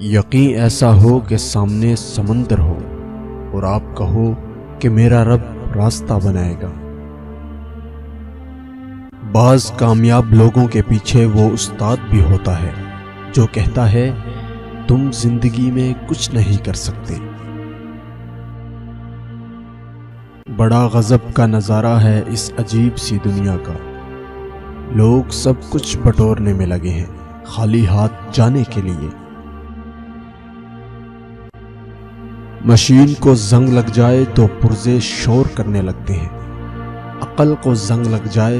یقین ایسا ہو کہ سامنے سمندر ہو اور آپ کہو کہ میرا رب راستہ بنائے گا۔ بعض کامیاب لوگوں کے پیچھے وہ استاد بھی ہوتا ہے جو کہتا ہے تم زندگی میں کچھ نہیں کر سکتے۔ بڑا غضب کا نظارہ ہے اس عجیب سی دنیا کا، لوگ سب کچھ بٹورنے میں لگے ہیں خالی ہاتھ جانے کے لیے۔ مشین کو زنگ لگ جائے تو پرزے شور کرنے لگتے ہیں، عقل کو زنگ لگ جائے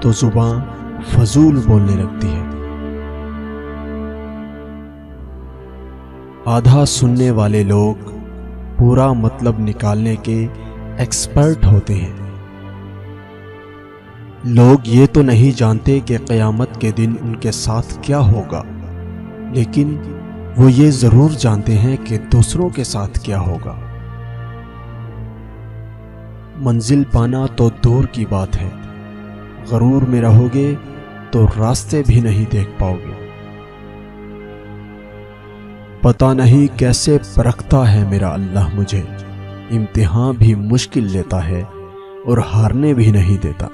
تو زبان فضول بولنے لگتی ہے۔ آدھا سننے والے لوگ پورا مطلب نکالنے کے ایکسپرٹ ہوتے ہیں۔ لوگ یہ تو نہیں جانتے کہ قیامت کے دن ان کے ساتھ کیا ہوگا، لیکن وہ یہ ضرور جانتے ہیں کہ دوسروں کے ساتھ کیا ہوگا۔ منزل پانا تو دور کی بات ہے، غرور میں رہو گے تو راستے بھی نہیں دیکھ پاؤ گے۔ پتہ نہیں کیسے پرکھتا ہے میرا اللہ مجھے، امتحان بھی مشکل لیتا ہے اور ہارنے بھی نہیں دیتا۔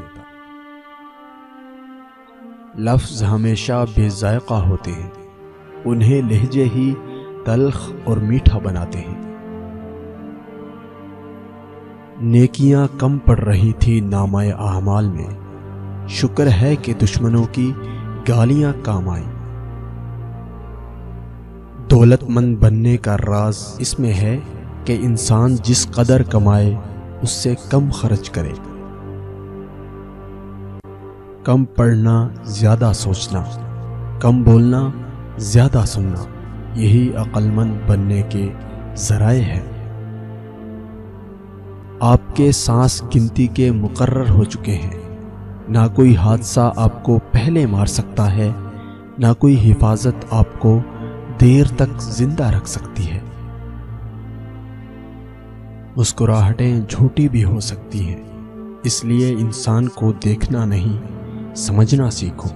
لفظ ہمیشہ بے ذائقہ ہوتے ہیں، انہیں لہجے ہی تلخ اور میٹھا بناتے ہیں۔ نیکیاں کم پڑ رہی تھی نامہ اعمال میں، شکر ہے کہ دشمنوں کی گالیاں کام آئیں۔ دولت مند بننے کا راز اس میں ہے کہ انسان جس قدر کمائے اس سے کم خرچ کرے۔ کم پڑھنا زیادہ سوچنا، کم بولنا زیادہ سننا، یہی عقل مند بننے کے ذرائع ہیں۔ آپ کے سانس گنتی کے مقرر ہو چکے ہیں، نہ کوئی حادثہ آپ کو پہلے مار سکتا ہے، نہ کوئی حفاظت آپ کو دیر تک زندہ رکھ سکتی ہے۔ مسکراہٹیں جھوٹی بھی ہو سکتی ہیں، اس لیے انسان کو دیکھنا نہیں سمجھنا سیکھو۔